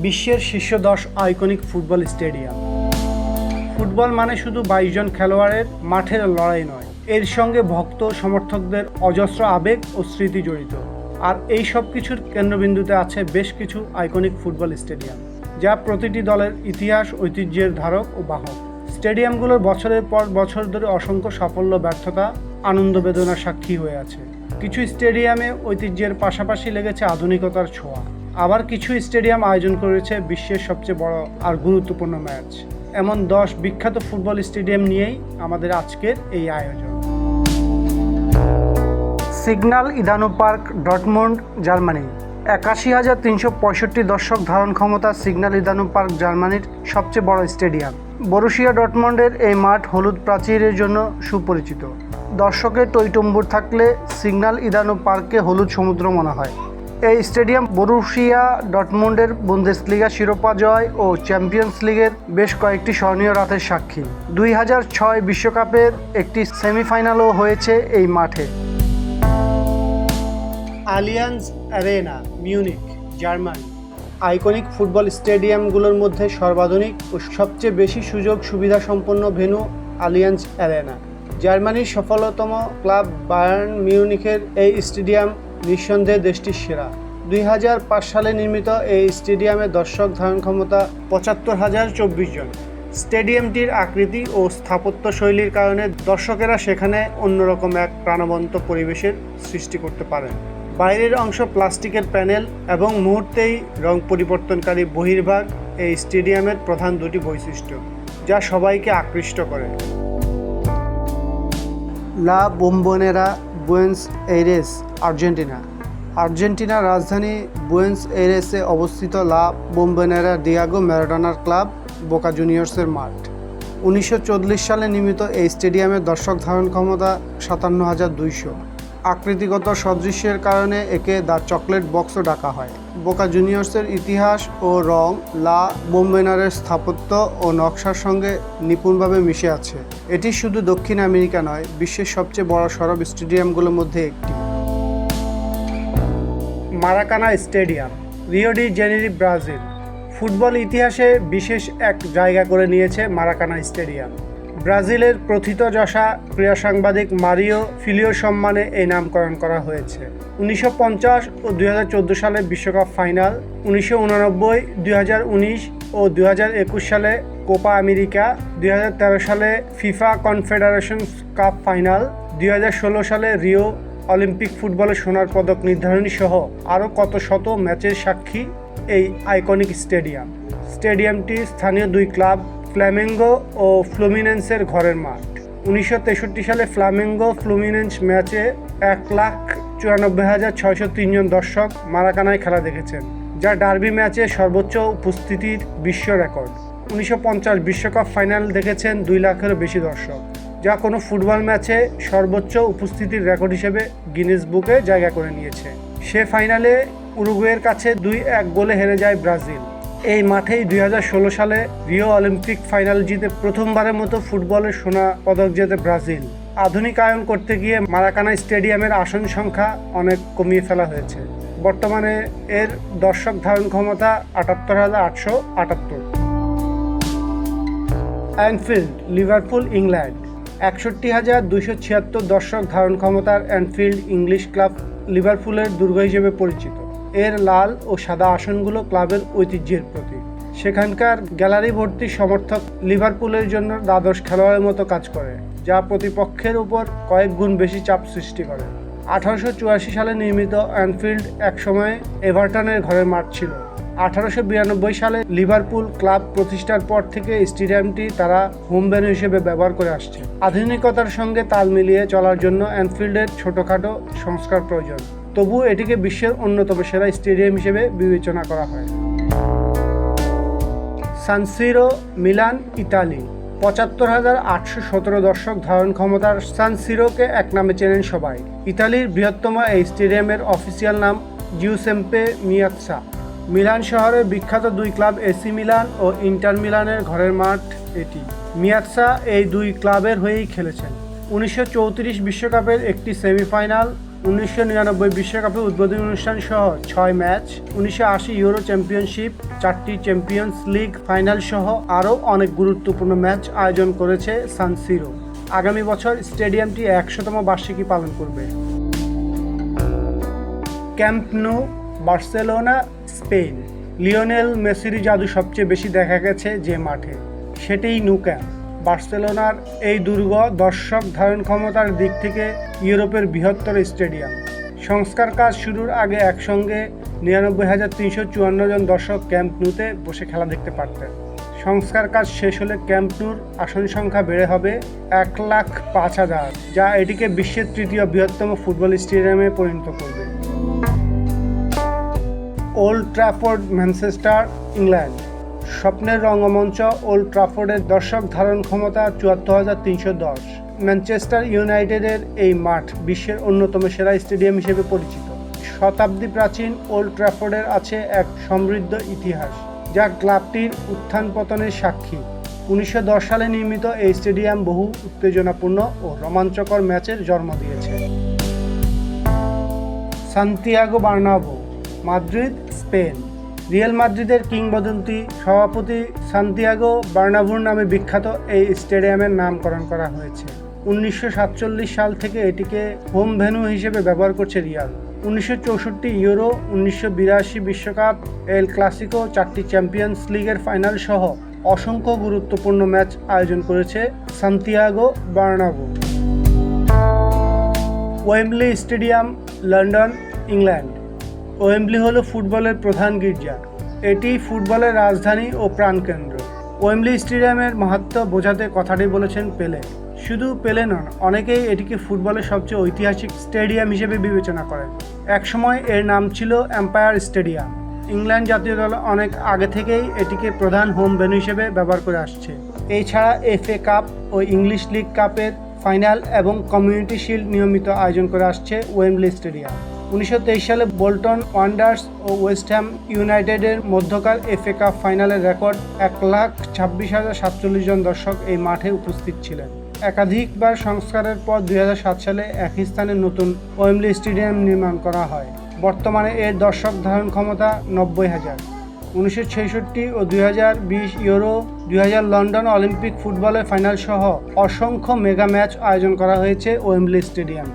বিশ্বের শীর্ষ 10 iconic football stadium. Football মানে শুধু 22 জন খেলোয়াড়ের মাঠের লড়াই নয়, এর সঙ্গে ভক্ত সমর্থকদের অজস্র আবেগ ও স্মৃতি জড়িত। আর এই সব কিছুর কেন্দ্রবিন্দুতে আছে বেশ কিছু আইকনিক ফুটবল স্টেডিয়াম, যা প্রতিটি দলের ইতিহাস ঐতিহ্যের ধারক ও বাহক। স্টেডিয়ামগুলোর বছরের পর বছর ধরে অসংখ্য সাফল্য, ব্যর্থতা, আনন্দ বেদনার সাক্ষী হয়ে আছে। কিছু স্টেডিয়ামে ঐতিহ্যের পাশাপাশি লেগেছে আধুনিকতার ছোঁয়া, আবার কিছু স্টেডিয়াম আয়োজন করেছে বিশ্বের সবচেয়ে বড় আর গুরুত্বপূর্ণ ম্যাচ। এমন 10 বিখ্যাত ফুটবল স্টেডিয়াম নিয়েই আমাদের আজকের এই আয়োজন। Signal Iduna Park, Dortmund, Germany. 81,365 দর্শক ধারণ ক্ষমতা সিগন্যাল ইদানু পার্ক জার্মানির সবচেয়ে বড় স্টেডিয়াম। বরুশিয়া ডর্টমুন্ডের এই মাঠ হলুদ প্রাচীরের জন্য সুপরিচিত। দর্শকের টইটম্বুর থাকলে সিগন্যাল ইদানু পার্ককে হলুদ সমুদ্র মনে হয়। এই স্টেডিয়াম বরুশিয়া ডর্টমুন্ডের বুন্দেসলিগা শিরোপা জয় ও চ্যাম্পিয়ন্স লিগের বেশ কয়েকটি স্মরণীয় রাতের সাক্ষী। 2006 বিশ্বকাপের একটি সেমিফাইনালও হয়েছে এই মাঠে। Allianz Arena, Munich, Germany. Iconic football স্টেডিয়ামগুলোর মধ্যে সর্বাধুনিক ও সবচেয়ে বেশি সুযোগ সুবিধা সম্পন্ন ভেন্যু আলিয়ান্স অ্যারেনা। জার্মানির সফলতম ক্লাব বায়ার্ন মিউনিখের এই স্টেডিয়াম নিঃসন্দেহে দেশটির সেরা। 2005 সালে নির্মিত এই স্টেডিয়ামে দর্শক ধারণ ক্ষমতা 75,024 জন। স্টেডিয়ামটির আকৃতি ও স্থাপত্য শৈলীর কারণে দর্শকেরা সেখানে অন্যরকম এক প্রাণবন্ত পরিবেশের সৃষ্টি করতে পারেন। বাইরের অংশ প্লাস্টিকের প্যানেল এবং মুহূর্তেই রং পরিবর্তনকারী বহির্ভাগ এই স্টেডিয়ামের প্রধান দুটি বৈশিষ্ট্য, যা সবাইকে আকৃষ্ট করে। লা বোম্বোনেরা, বুয়েন্স এইরেস, আর্জেন্টিনা। আর্জেন্টিনার রাজধানী বুয়েন্স এইরেসে অবস্থিত লা বোম্বোনেরা ডিয়েগো ম্যারাডোনার ক্লাব বোকা জুনিয়র্সের মাঠ। 1940 সালে নির্মিত এই স্টেডিয়ামের দর্শক ধারণ ক্ষমতা 57,200। আকৃতিগত সদৃশ্যের কারণে একে দ্য চকলেট বক্সও ডাকা হয়। বোকা জুনিয়র্সের ইতিহাস ও রং লা বোম্বোনেরার স্থাপত্য ও নকশার সঙ্গে নিপুণভাবে মিশে আছে। এটি শুধু দক্ষিণ আমেরিকা নয়, বিশ্বের সবচেয়ে বড় সরব স্টেডিয়ামগুলোর মধ্যে একটি। মারাকানা stadium, Rio de Janeiro, Brazil. Football ইতিহাসে বিশেষ এক জায়গা করে নিয়েছে মারাকানা স্টেডিয়াম। ব্রাজিলের প্রথিতযশা ক্রীড়া সাংবাদিক মারিও ফিলিওর সম্মানে এই নামকরণ করা হয়েছে। 1950 ও 2014 সালে বিশ্বকাপ ফাইনাল, 1989, 2019 ও 2021 সালে কোপা আমেরিকা, 2013 সালে ফিফা কনফেডারেশন কাপ ফাইনাল, 2016 সালে রিও অলিম্পিক ফুটবলে সোনার পদক নির্ধারণী সহ আরও কত শত ম্যাচের সাক্ষী এই আইকনিক স্টেডিয়াম। স্টেডিয়ামটি স্থানীয় দুই ক্লাব ফ্ল্যামেঙ্গো ও ফ্লুমিনেন্সের ঘরের মাঠ। 1963 সালে ফ্ল্যামেঙ্গো ফ্লুমিনেন্স ম্যাচে 1,94,603 জন দর্শক মারাকানায় খেলা দেখেছেন, যা ডার্বি ম্যাচে সর্বোচ্চ উপস্থিতির বিশ্ব রেকর্ড। 1950 বিশ্বকাপ ফাইনাল দেখেছেন 2 লাখেরও বেশি দর্শক, যা কোনো ফুটবল ম্যাচে সর্বোচ্চ উপস্থিতির রেকর্ড হিসেবে গিনেস বুকে জায়গা করে নিয়েছে। সে ফাইনালে উরুগুয়ের কাছে 2-1 গোলে হেরে যায় ব্রাজিল। এই মাঠেই 2016 সালে রিও অলিম্পিক ফাইনাল জিতে প্রথমবারের মতো ফুটবলের সোনা পদক জেতে ব্রাজিল। আধুনিকায়ন করতে গিয়ে মারাকানা স্টেডিয়ামের আসন সংখ্যা অনেক কমিয়ে ফেলা হয়েছে। বর্তমানে এর দর্শক ধারণ ক্ষমতা 78,878। Anfield, Liverpool, England. 61,276 দর্শক ধারণ ক্ষমতার অ্যানফিল্ড ইংলিশ ক্লাব লিভারপুলের দুর্গ হিসেবে পরিচিত। এর লাল ও সাদা আসনগুলো ক্লাবের ঐতিহ্যের প্রতীক। সেখানকার গ্যালারি ভর্তি সমর্থক লিভারপুলের জন্য দ্বাদশ খেলোয়াড়ের মতো কাজ করে, যা প্রতিপক্ষের উপর কয়েক গুণ বেশি চাপ সৃষ্টি করে। 1884 সালে নির্মিত অ্যানফিল্ড একসময় এভারটনের ঘরের মাঠ ছিল। 1892 সালে লিভারপুল ক্লাব প্রতিষ্ঠার পর থেকে স্টেডিয়ামটি তারা হোম ভেন্যু হিসেবে ব্যবহার করে আসছে। আধুনিকতার সঙ্গে তাল মিলিয়ে চলার জন্য অ্যানফিল্ডের ছোটোখাটো সংস্কার প্রয়োজন, তবুও এটিকে বিশ্বের অন্যতম সেরা স্টেডিয়াম হিসেবে বিবেচনা করা হয়। সান সিরো, মিলান, ইতালি। 75,817 দর্শক ধারণ ক্ষমতার সান সিরোকে এক নামে চেনেন সবাই। ইতালির বৃহত্তম এই স্টেডিয়ামের অফিসিয়াল নাম জিউসেপ্পে মিয়াৎসা। মিলান শহরের বিখ্যাত দুই ক্লাব এসি মিলান ও ইন্টার মিলানের ঘরের মাঠ এটি। মিয়াৎসা এই দুই ক্লাবের হয়েই খেলেছেন। 1934 বিশ্বকাপের একটি সেমিফাইনাল 1999 বিশ্বকাপে উদ্বোধনী অনুষ্ঠান সহ 6 ম্যাচ, 1980 ইউরো চ্যাম্পিয়নশিপ, 4টি চ্যাম্পিয়ন্স লিগ ফাইনাল সহ আরও অনেক গুরুত্বপূর্ণ ম্যাচ আয়োজন করেছে সান সিরো। আগামী বছর স্টেডিয়ামটি 100তম বার্ষিকী পালন করবে। Camp Nou, Barcelona, Spain. Lionel মেসির জাদু সবচেয়ে বেশি দেখা গেছে যে মাঠে, সেটিই ন্যু ক্যাম্প। বার্সেলোনার এই দুর্গ দর্শক ধারণ ক্ষমতার দিক থেকে ইউরোপের বৃহত্তর স্টেডিয়াম। সংস্কার কাজ শুরুর আগে একসঙ্গে 99,354 জন দর্শক ক্যাম্প ন্যুতে বসে খেলা দেখতে পারতেন। সংস্কার কাজ শেষ হলে ক্যাম্প ন্যুর আসন সংখ্যা বেড়ে হবে 1,05,000, যা এটিকে বিশ্বের তৃতীয় বৃহত্তম ফুটবল স্টেডিয়ামে পরিণত করবে। Old Trafford, Manchester, England. স্বপ্নের রঙ্গমঞ্চ ওল্ড ট্রাফোর্ডের দর্শক ধারণ ক্ষমতা 74,310। ম্যানচেস্টার ইউনাইটেডের এই মাঠ বিশ্বের অন্যতম সেরা স্টেডিয়াম হিসেবে পরিচিত। শতাব্দী প্রাচীন ওল্ড ট্রাফোর্ডের আছে এক সমৃদ্ধ ইতিহাস, যা ক্লাবটির উত্থান পতনের সাক্ষী। 1910 সালে নির্মিত এই স্টেডিয়াম বহু উত্তেজনাপূর্ণ ও রোমাঞ্চকর ম্যাচের জন্ম দিয়েছে। Santiago Bernabeu, Madrid, Spain. Real মাদ্রিদের কিংবদন্তি সভাপতি সান্তিয়াগো বার্নাব্যুর নামে বিখ্যাত এই স্টেডিয়ামের নামকরণ করা হয়েছে। 1947 সাল থেকে এটিকে হোম ভেন্যু হিসেবে ব্যবহার করছে রিয়াল। 1964 ইউরো, 1982 বিশ্বকাপ, এল ক্লাসিকো, 4টি চ্যাম্পিয়ন্স লিগের ফাইনাল সহ অসংখ্য গুরুত্বপূর্ণ ম্যাচ আয়োজন করেছে Santiago Bernabeu. Wembley stadium, London, England. Wembley হলো ফুটবলের প্রধান গির্জা। এটি ফুটবলের রাজধানী ও প্রাণকেন্দ্র। ওয়েম্বলি স্টেডিয়ামের মাহাত্ম্য বোঝাতে কথাটি বলেছেন পেলে। শুধু পেলে নন, অনেকেই এটিকে ফুটবলের সবচেয়ে ঐতিহাসিক স্টেডিয়াম হিসেবে বিবেচনা করেন। একসময় এর নাম ছিল এম্পায়ার স্টেডিয়াম। ইংল্যান্ড জাতীয় দল অনেক আগে থেকেই এটিকে প্রধান হোম ভেন্যু হিসেবে ব্যবহার করে আসছে। এছাড়া FA কাপ ও ইংলিশ লিগ কাপের ফাইনাল এবং কমিউনিটি শিল্ড নিয়মিত আয়োজন করে আসছে ওয়েম্বলি স্টেডিয়াম। 1923 সালে বোল্টন ওয়ান্ডার্স ও ওয়েস্ট হ্যাম ইউনাইটেডের মধ্যকার FA কাপ ফাইনালের রেকর্ড 1,26,047 জন দর্শক এই মাঠে উপস্থিত ছিলেন। একাধিকবার সংস্কারের পর 2007 সালে একই স্থানে নতুন ওয়েম্বলি স্টেডিয়াম নির্মাণ করা হয়। বর্তমানে এর দর্শক ধারণ ক্ষমতা 90,000। 1966 ও 2020 ইউরো, 2000 লন্ডন অলিম্পিক ফুটবলের ফাইনাল সহ অসংখ্য মেগা ম্যাচ আয়োজন করা হয়েছে ওয়েম্বলি স্টেডিয়াম।